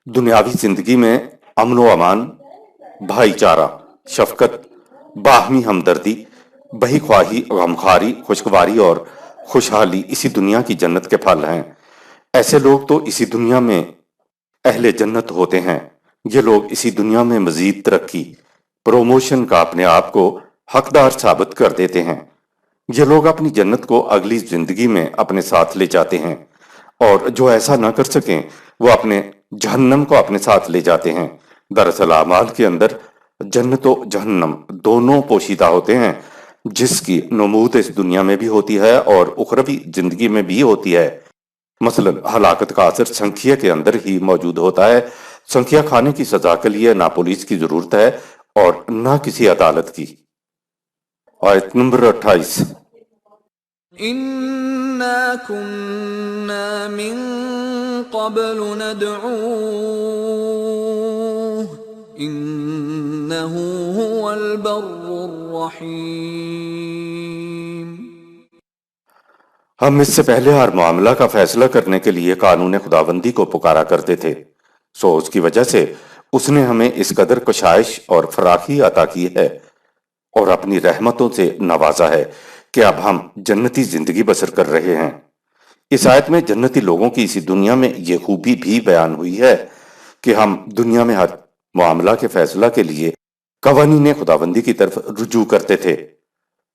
دنیاوی زندگی میں امن و امان، بھائی چارہ، شفقت، باہمی ہمدردی، بہی خواہی، غمخواری، خوشگواری اور خوشحالی اسی دنیا کی جنت کے پھل ہیں۔ ایسے لوگ تو اسی دنیا میں اہل جنت ہوتے ہیں۔ یہ لوگ اسی دنیا میں مزید ترقی، پروموشن کا اپنے آپ کو حقدار ثابت کر دیتے ہیں۔ یہ لوگ اپنی جنت کو اگلی زندگی میں اپنے ساتھ لے جاتے ہیں، اور جو ایسا نہ کر سکیں وہ اپنے جہنم کو اپنے ساتھ لے جاتے ہیں۔ دراصل اعمال کے اندر جنت و جہنم دونوں پوشیدہ ہوتے ہیں، جس کی نمود اس دنیا میں بھی ہوتی ہے اور اخروی زندگی میں بھی ہوتی ہے۔ مثلا ہلاکت کا اثر سنکھیا کے اندر ہی موجود ہوتا ہے۔ سنکھیا کھانے کی سزا کے لیے نہ پولیس کی ضرورت ہے اور نہ کسی عدالت کی۔ آیت نمبر 28۔ إِنَّا كُنَّا مِن قَبْلُ نَدْعُوهُ إِنَّهُ هُوَ الْبَرُّ الرَّحِيمُ۔ ہم اس سے پہلے ہر معاملہ کا فیصلہ کرنے کے لیے قانون خداوندی کو پکارا کرتے تھے، سو اس کی وجہ سے اس نے ہمیں اس قدر کشائش اور فراخی عطا کی ہے اور اپنی رحمتوں سے نوازا ہے کہ اب ہم جنتی زندگی بسر کر رہے ہیں۔ اس آیت میں جنتی لوگوں کی اسی دنیا میں یہ خوبی بھی بیان ہوئی ہے کہ ہم دنیا میں ہر معاملہ کے فیصلہ کے لیے قوانین خداوندی کی طرف رجوع کرتے تھے۔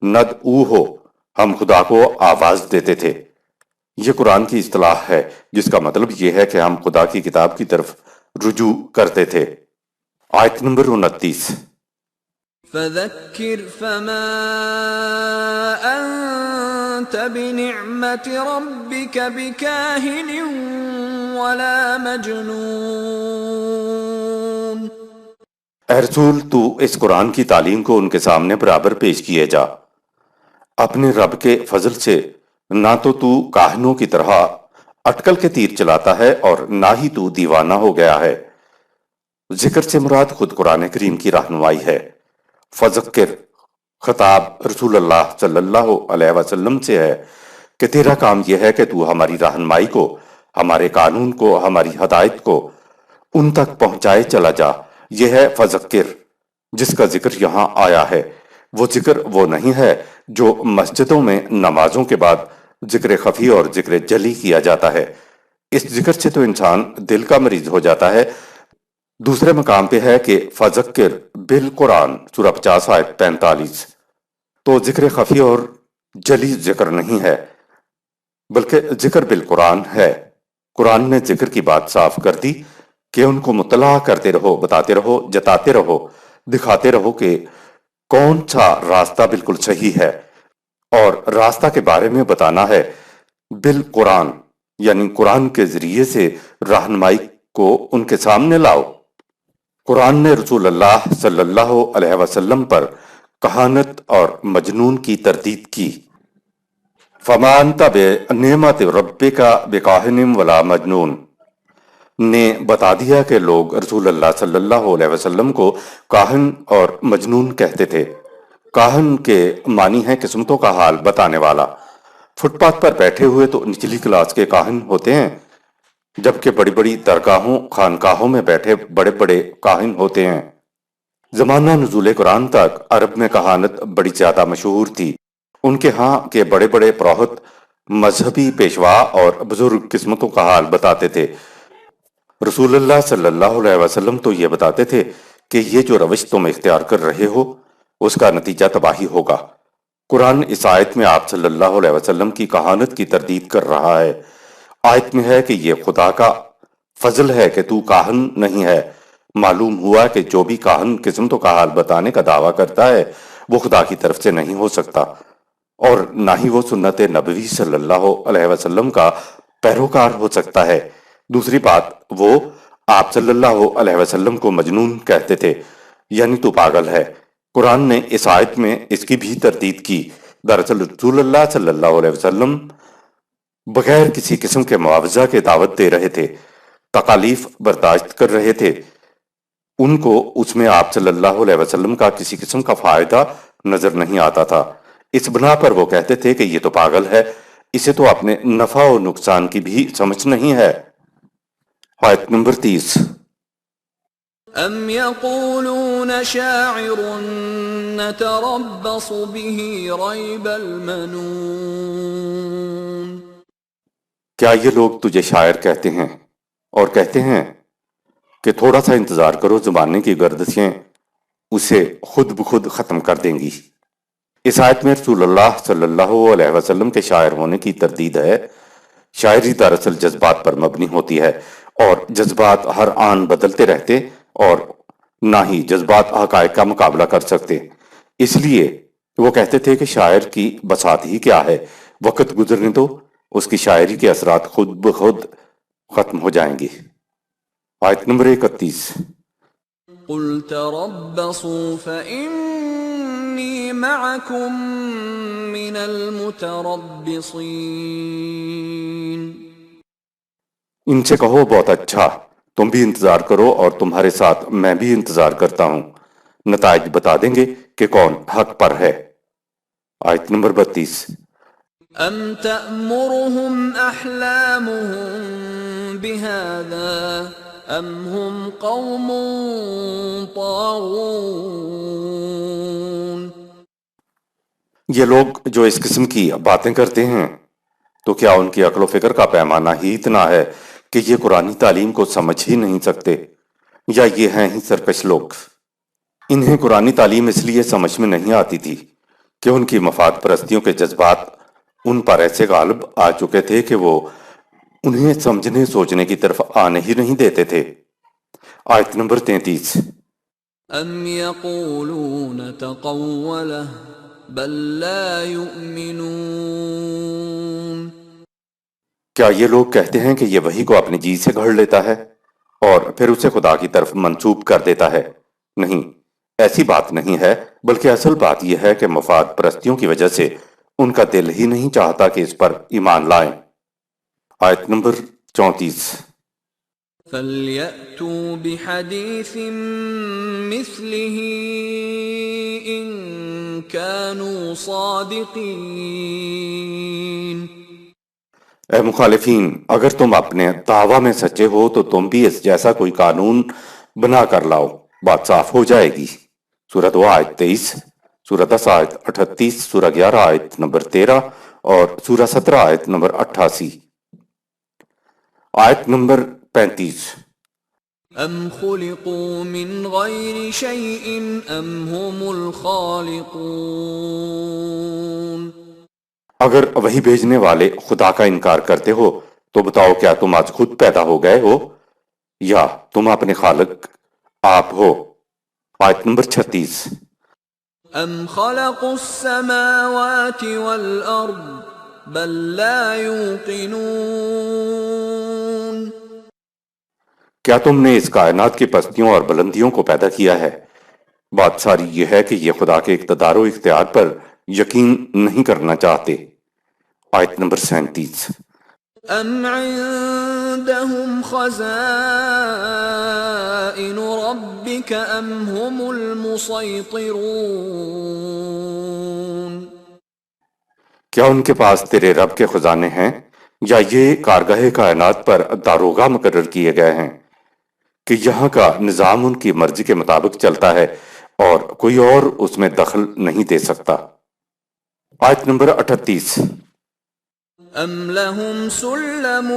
ندعوہ، ہم خدا کو آواز دیتے تھے۔ یہ قرآن کی اصطلاح ہے جس کا مطلب یہ ہے کہ ہم خدا کی کتاب کی طرف رجوع کرتے تھے۔ آیت نمبر 29۔ فَذَكِّرْ فَمَا أَنْتَ بِنِعْمَةِ رَبِّكَ بِكَاهِنٍ وَلَا مَجْنُونٍ۔ اے رسول، تو اس قرآن کی تعلیم کو ان کے سامنے برابر پیش کیے جا۔ اپنے رب کے فضل سے نہ تو کاہنوں کی طرح اٹکل کے تیر چلاتا ہے اور نہ ہی تو دیوانہ ہو گیا ہے۔ ذکر سے مراد خود قرآن کریم کی رہنمائی ہے۔ فذکر، خطاب رسول اللہ صلی اللہ علیہ وسلم سے ہے کہ تیرا کام یہ ہے کہ تو ہماری رہنمائی کو، ہمارے قانون کو، ہماری ہدایت کو ان تک پہنچائے چلا جا۔ یہ ہے فذکر جس کا ذکر یہاں آیا ہے۔ وہ ذکر وہ نہیں ہے جو مسجدوں میں نمازوں کے بعد ذکر خفی اور ذکر جلی کیا جاتا ہے۔ اس ذکر سے تو انسان دل کا مریض ہو جاتا ہے۔ دوسرے مقام پہ ہے کہ فذکر بالقرآن، سورہ 50 آیت 45۔ تو ذکر خفی اور جلی ذکر نہیں ہے بلکہ ذکر بالقرآن ہے۔ قرآن نے ذکر کی بات صاف کر دی کہ ان کو مطلع کرتے رہو، بتاتے رہو، جتاتے رہو، دکھاتے رہو کہ کون سا راستہ بالکل صحیح ہے، اور راستہ کے بارے میں بتانا ہے بالقرآن، یعنی قرآن کے ذریعے سے رہنمائی کو ان کے سامنے لاؤ۔ قرآن نے رسول اللہ صلی اللہ علیہ وسلم پر کہانت اور مجنون کی تردید کی۔ فما انت بنعمت ربک بکاہن ولا مجنون نے بتا دیا کہ لوگ رسول اللہ صلی اللہ علیہ وسلم کو کاہن اور مجنون کہتے تھے۔ کاہن کے معنی ہے قسمتوں کا حال بتانے والا۔ فٹ پاتھ پر بیٹھے ہوئے تو نچلی کلاس کے کاہن ہوتے ہیں، جبکہ بڑی بڑی درگاہوں خانقاہوں میں بیٹھے بڑے بڑے کاہن ہوتے ہیں۔ زمانہ نزول قرآن تک عرب میں کہانت بڑی زیادہ مشہور تھی۔ ان کے ہاں کے بڑے بڑے پروہت مذہبی پیشوا اور بزرگ قسمتوں کا حال بتاتے تھے۔ رسول اللہ صلی اللہ علیہ وسلم تو یہ بتاتے تھے کہ یہ جو روش تم اختیار کر رہے ہو اس کا نتیجہ تباہی ہوگا۔ قرآن اس آیت میں آپ صلی اللہ علیہ وسلم کی کہانت کی تردید کر رہا ہے۔ آیت میں ہے کہ یہ خدا کا فضل ہے کہ تو کاہن نہیں ہے۔ معلوم ہوا کہ جو بھی کاہن قسمتوں کا حال بتانے کا دعویٰ کرتا ہے وہ خدا کی طرف سے نہیں ہو سکتا، اور نہ ہی وہ سنت نبوی صلی اللہ علیہ وسلم کا پیروکار ہو سکتا ہے۔ دوسری بات، وہ آپ صلی اللہ علیہ وسلم کو مجنون کہتے تھے، یعنی تو پاگل ہے۔ قرآن نے اس آیت میں اس کی بھی تردید کی۔ دراصل رسول اللہ صلی اللہ علیہ وسلم بغیر کسی قسم کے معاوضہ کے دعوت دے رہے تھے، تکالیف برداشت کر رہے تھے۔ ان کو اس میں آپ صلی اللہ علیہ وسلم کا کسی قسم کا فائدہ نظر نہیں آتا تھا۔ اس بنا پر وہ کہتے تھے کہ یہ تو پاگل ہے، اسے تو اپنے نفع و نقصان کی بھی سمجھ نہیں ہے۔ آیت نمبر 30۔ ام یقولون شاعر نتربص به ریب المنون۔ کیا یہ لوگ تجھے شاعر کہتے ہیں اور کہتے ہیں کہ تھوڑا سا انتظار کرو، زمانے کی گردشیں اسے خود بخود ختم کر دیں گی۔ اس آیت میں رسول اللہ صلی اللہ علیہ وسلم کے شاعر ہونے کی تردید ہے۔ شاعری دراصل جذبات پر مبنی ہوتی ہے، اور جذبات ہر آن بدلتے رہتے اور نہ ہی جذبات حقائق کا مقابلہ کر سکتے۔ اس لیے وہ کہتے تھے کہ شاعر کی بساط ہی کیا ہے، وقت گزرنے دو، اس کی شاعری کے اثرات خود بخود ختم ہو جائیں گی۔ آیت نمبر 31۔ قل تربصوا فإني معكم من المتربصين۔ ان سے کہو بہت اچھا، تم بھی انتظار کرو اور تمہارے ساتھ میں بھی انتظار کرتا ہوں، نتائج بتا دیں گے کہ کون حق پر ہے۔ آیت نمبر 32۔ ام تأمرهم احلامهم بهذا ام هم قوم طاغون۔ یہ لوگ جو اس قسم کی باتیں کرتے ہیں تو کیا ان کی عقل و فکر کا پیمانہ ہی اتنا ہے کہ یہ قرآنی تعلیم کو سمجھ ہی نہیں سکتے، یا یہ ہیں ہی سرکش لوگ؟ انہیں قرآنی تعلیم اس لیے سمجھ میں نہیں آتی تھی کہ ان کی مفاد پرستیوں کے جذبات ان پر ایسے غالب آ چکے تھے کہ وہ انہیں سمجھنے سوچنے کی طرف آنے ہی نہیں دیتے تھے۔ آیت نمبر 33۔ ام یقولون تقولہ بل لا یؤمنون۔ کیا یہ لوگ کہتے ہیں کہ یہ وحی کو اپنی جی سے گھڑ لیتا ہے اور پھر اسے خدا کی طرف منسوب کر دیتا ہے؟ نہیں، ایسی بات نہیں ہے، بلکہ اصل بات یہ ہے کہ مفاد پرستیوں کی وجہ سے ان کا دل ہی نہیں چاہتا کہ اس پر ایمان لائیں۔ آیت نمبر 34۔ فَلْيَأْتُوا بِحَدِيثٍ مِثْلِهِ إِن كَانُوا صَادِقِينَ۔ اے مخالفین، اگر تم اپنے دعویٰ میں سچے ہو تو تم بھی اس جیسا کوئی قانون بنا کر لاؤ، بات صاف ہو جائے گی۔ سورہ 2 آیت 23، سورہ 10 آیت 38، سورہ 11 آیت نمبر 13 اور سورہ 17 آیت نمبر 88۔ آیت نمبر 35۔ ام خلقوا من غیر شیء ام هم الخالقون۔ اگر وہی بھیجنے والے خدا کا انکار کرتے ہو تو بتاؤ کیا تم آج خود پیدا ہو گئے ہو یا تم اپنے خالق آپ ہو؟ آیت نمبر 36۔ ام خلقوا السماوات والارض بل لا یوقنون۔ کیا تم نے اس کائنات کی پستیوں اور بلندیوں کو پیدا کیا ہے؟ بات ساری یہ ہے کہ یہ خدا کے اقتدار و اختیار پر یقین نہیں کرنا چاہتے۔ آیت نمبر 37۔ أم عندهم خزائن ربك أم هم المسيطرون؟ کیا ان کے پاس تیرے رب کے خزانے ہیں یا یہ کارگاہ کائنات پر داروغہ مقرر کیے گئے ہیں کہ یہاں کا نظام ان کی مرضی کے مطابق چلتا ہے اور کوئی اور اس میں دخل نہیں دے سکتا۔ آیت نمبر 38۔ أم لهم سلم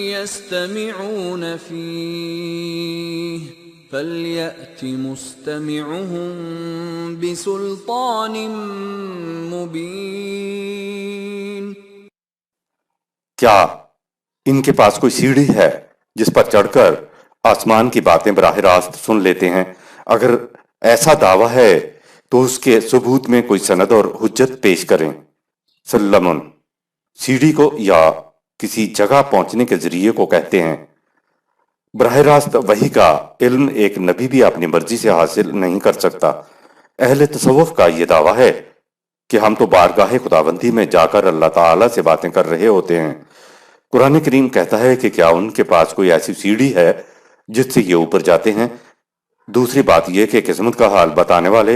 يستمعون فيه فليأت مستمعهم بسلطان مبين؟ کیا ان کے پاس کوئی سیڑھی ہے جس پر چڑھ کر آسمان کی باتیں براہ راست سن لیتے ہیں؟ اگر ایسا دعویٰ ہے تو اس کے ثبوت میں کوئی سند اور حجت پیش کریں۔ سلمن سیڑھی کو یا کسی جگہ پہنچنے کے ذریعے کو کہتے ہیں۔ براہ راست وحی کا علم ایک نبی بھی اپنی مرضی سے حاصل نہیں کر سکتا۔ اہل تصوف کا یہ دعویٰ ہے کہ ہم تو بارگاہ خداوندی میں جا کر اللہ تعالیٰ سے باتیں کر رہے ہوتے ہیں۔ قرآن کریم کہتا ہے کہ کیا ان کے پاس کوئی ایسی سیڑھی ہے جس سے یہ اوپر جاتے ہیں؟ دوسری بات یہ کہ قسمت کا حال بتانے والے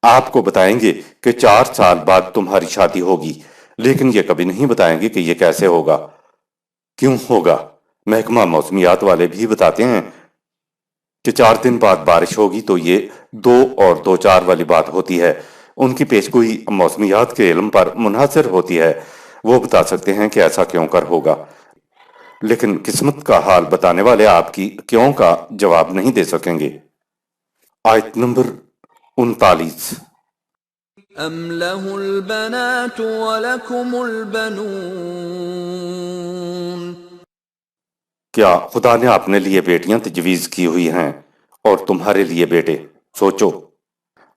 آپ کو بتائیں گے کہ 4 سال بعد تمہاری شادی ہوگی، لیکن یہ کبھی نہیں بتائیں گے کہ یہ کیسے ہوگا، کیوں ہوگا۔ محکمہ موسمیات والے بھی بتاتے ہیں کہ 4 دن بعد بارش ہوگی تو یہ 2 اور 2 4 والی بات ہوتی ہے۔ ان کی پیشگوئی موسمیات کے علم پر منحصر ہوتی ہے، وہ بتا سکتے ہیں کہ ایسا کیوں کر ہوگا، لیکن قسمت کا حال بتانے والے آپ کی کیوں کا جواب نہیں دے سکیں گے۔ آیت نمبر 39۔ أم له البنات ولكم البنون؟ کیا خدا نے اپنے لیے بیٹیاں تجویز کی ہوئی ہیں اور تمہارے لیے بیٹے؟ سوچو۔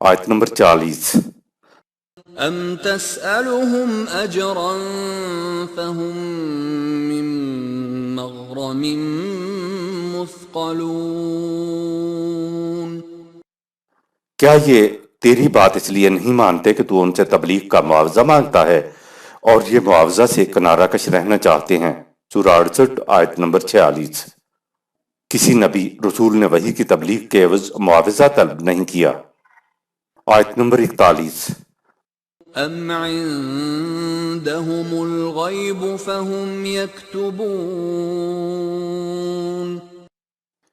آیت نمبر 40۔ أم تسألهم أجرا فهم من مغرم مثقلون؟ کیا یہ تیری بات اس لیے نہیں مانتے کہ تو ان سے تبلیغ کا معاوضہ مانگتا ہے اور یہ معاوضہ سے کنارہ کش رہنا چاہتے ہیں؟ سورہ 68 آیت نمبر 46۔ کسی نبی رسول نے وحی کی تبلیغ کے عوض معاوضہ طلب نہیں کیا۔ آیت نمبر 41۔ أم عندهم الغيب فهم يكتبون؟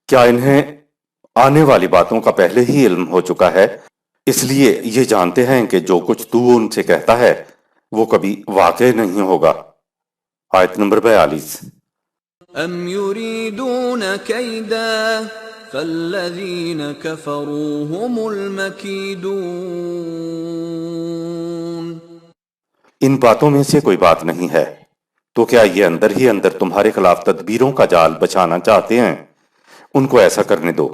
کیا انہیں آنے والی باتوں کا پہلے ہی علم ہو چکا ہے، اس لیے یہ جانتے ہیں کہ جو کچھ تو ان سے کہتا ہے وہ کبھی واقع نہیں ہوگا۔ آیت نمبر 42۔ أم يريدون كيدا فالذين كفروا هم المكيدون؟ ان باتوں میں سے کوئی بات نہیں ہے تو کیا یہ اندر ہی اندر تمہارے خلاف تدبیروں کا جال بچھانا چاہتے ہیں؟ ان کو ایسا کرنے دو،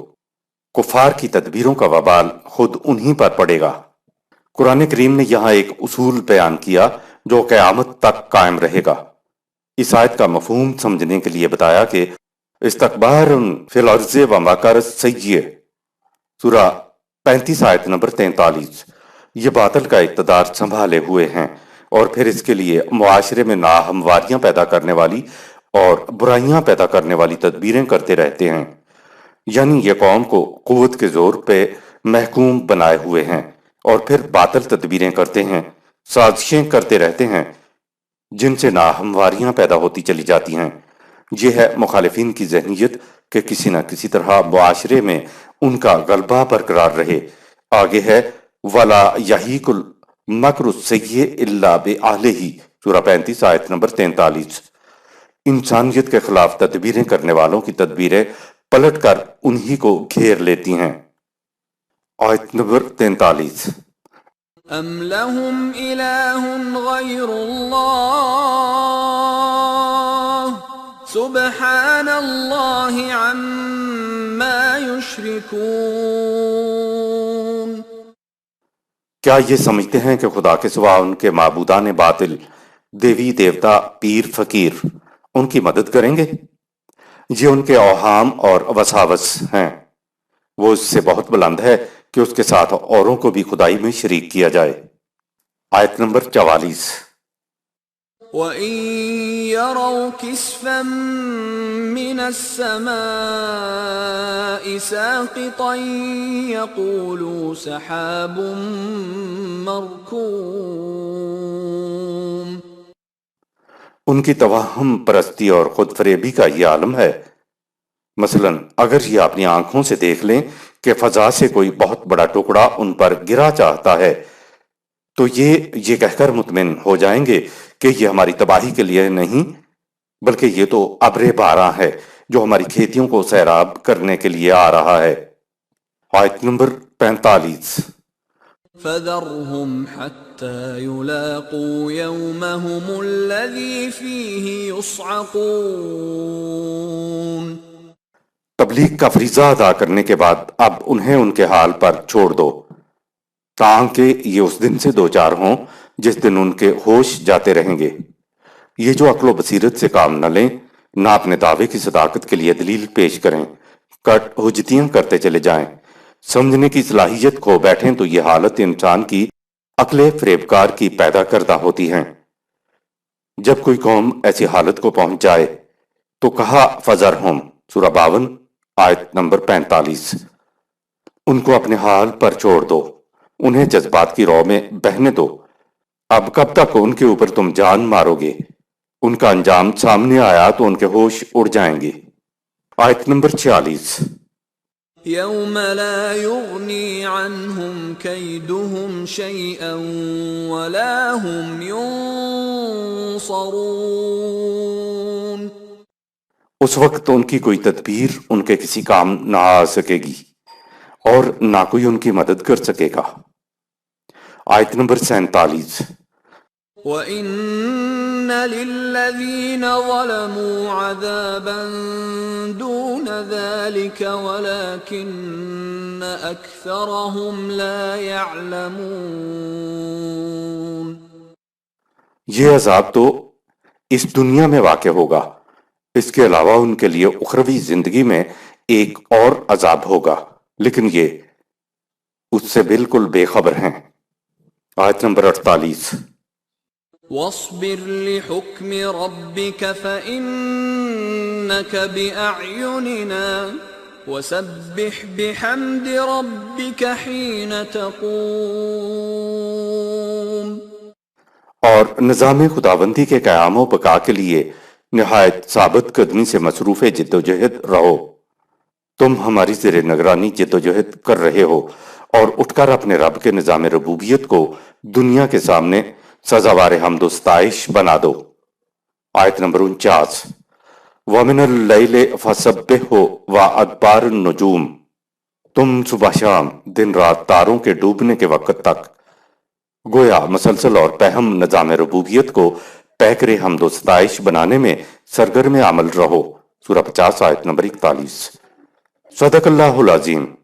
کفار کی تدبیروں کا وبال خود انہی پر پڑے گا۔ قرآن کریم نے یہاں ایک اصول بیان کیا جو قیامت تک قائم رہے گا۔ اس آیت کا مفہوم سمجھنے کے لیے بتایا کہ استکبار فی الارض و مکر السیئ، سورہ 35 آیت نمبر 43۔ یہ باطل کا اقتدار سنبھالے ہوئے ہیں اور پھر اس کے لیے معاشرے میں ناہمواریاں پیدا کرنے والی اور برائیاں پیدا کرنے والی تدبیریں کرتے رہتے ہیں، یعنی یہ قوم کو قوت کے زور پہ محکوم بنائے ہوئے ہیں اور پھر باطل تدبیریں کرتے ہیں، سازشیں کرتے رہتے ہیں جن سے ناہمواریاں پیدا ہوتی چلی جاتی ہیں۔ یہ ہے مخالفین کی ذہنیت کہ کسی نہ کسی طرح معاشرے میں ان کا غلبہ برقرار رہے۔ آگے ہے وَلَا يَحِيقُ الْمَكْرُ السَّيِّئُ إِلَّا بِأَهْلِهِ، سورہ 35 آیت نمبر 43۔ انسانیت کے خلاف تدبیریں کرنے والوں کی تدبیریں پلٹ کر انہی کو گھیر لیتی ہیں۔ آیت نمبر 43۔ أم لهم إله غير الله سبحان الله عما يشركون؟ کیا یہ سمجھتے ہیں کہ خدا کے سوا ان کے معبودان باطل، دیوی دیوتا، پیر فقیر ان کی مدد کریں گے؟ یہ ان کے اوہام اور وساوس ہیں۔ وہ اس سے بہت بلند ہے کہ اس کے ساتھ اوروں کو بھی خدائی میں شریک کیا جائے۔ آیت نمبر 44۔ وَإِن يَرَوْا كِسْفًا مِّنَ السَّمَاءِ سَاقِطًا يَقُولُوا سَحَابٌ مَّرْكُومٌ۔ ان کی توہم پرستی اور خود فریبی کا یہ عالم ہے۔ مثلا اگر یہ اپنی آنکھوں سے دیکھ لیں کہ فضا سے کوئی بہت بڑا ٹکڑا ان پر گرا چاہتا ہے تو یہ کہہ کر مطمئن ہو جائیں گے کہ یہ ہماری تباہی کے لیے نہیں بلکہ یہ تو ابر باران ہے جو ہماری کھیتیوں کو سیراب کرنے کے لیے آ رہا ہے۔ آیت نمبر 45۔ فَذَرْهُمْ حَتَّى يُلَاقُوا يَوْمَهُمُ الَّذِي فِيهِ يُصْعَقُونَ۔ تبلیغ کا فریضہ ادا کرنے کے بعد اب انہیں ان کے حال پر چھوڑ دو تاکہ یہ اس دن سے دوچار ہوں جس دن ان کے ہوش جاتے رہیں گے۔ یہ جو عقل و بصیرت سے کام نہ لیں، نہ اپنے دعوے کی صداقت کے لیے دلیل پیش کریں، کٹ حجتیاں کرتے چلے جائیں، سمجھنے کی صلاحیت کھو بیٹھیں، تو یہ حالت انسان کی عقل فریبکار کی پیدا کردہ ہوتی ہیں۔ جب کوئی قوم ایسی حالت کو پہنچ جائے تو کہا فذرہم، سورہ 52 آیت نمبر 45، ان کو اپنے حال پر چھوڑ دو، انہیں جذبات کی رو میں بہنے دو۔ اب کب تک ان کے اوپر تم جان مارو گے؟ ان کا انجام سامنے آیا تو ان کے ہوش اڑ جائیں گے۔ آیت نمبر 46۔ يَوْمَ لَا يُغْنِي عَنْهُمْ كَيْدُهُمْ شَيْئًا وَلَا هُمْ يُنصَرُونَ۔ اس وقت ان کی کوئی تدبیر ان کے کسی کام نہ آ سکے گی اور نہ کوئی ان کی مدد کر سکے گا۔ آیت نمبر 47۔ وَإِنَّ لِلَّذِينَ ظَلَمُوا عَذَابًا دُونَ ذَلِكَ وَلَكِنَّ أَكْثَرَهُمْ لَا يَعْلَمُونَ۔ یہ عذاب تو اس دنیا میں واقع ہوگا، اس کے علاوہ ان کے لیے اخروی زندگی میں ایک اور عذاب ہوگا، لیکن یہ اس سے بالکل بے خبر ہیں۔ آیت نمبر 48۔ وَاصْبِرْ لِحُكْمِ رَبِّكَ فَإِنَّكَ بِأَعْيُنِنَا وَسَبِّحْ بِحَمْدِ رَبِّكَ حِينَ تَقُومُ۔ اور نظام خداوندی کے قیام و بقا کے لیے نہایت ثابت قدمی سے مصروف جد و جہد رہو۔ تم ہماری زیر نگرانی جد و جہد کر رہے ہو اور اٹھ کر اپنے رب کے نظام ربوبیت کو دنیا کے سامنے سزاوار حمد و ستائش بنا دو۔ آیت نمبر 49۔ وَمِنَ اللَّيْلِ فَسَبِّحْهُ وَأَدْبَارَ النُّجُومِ۔ تم صبح شام دن رات تاروں کے ڈوبنے کے وقت تک گویا مسلسل اور پہم نظام ربوبیت کو پیکر حمد و ستائش بنانے میں سرگرم عمل رہو۔ سورہ 50 آیت نمبر 41۔ صدق اللہ العظیم۔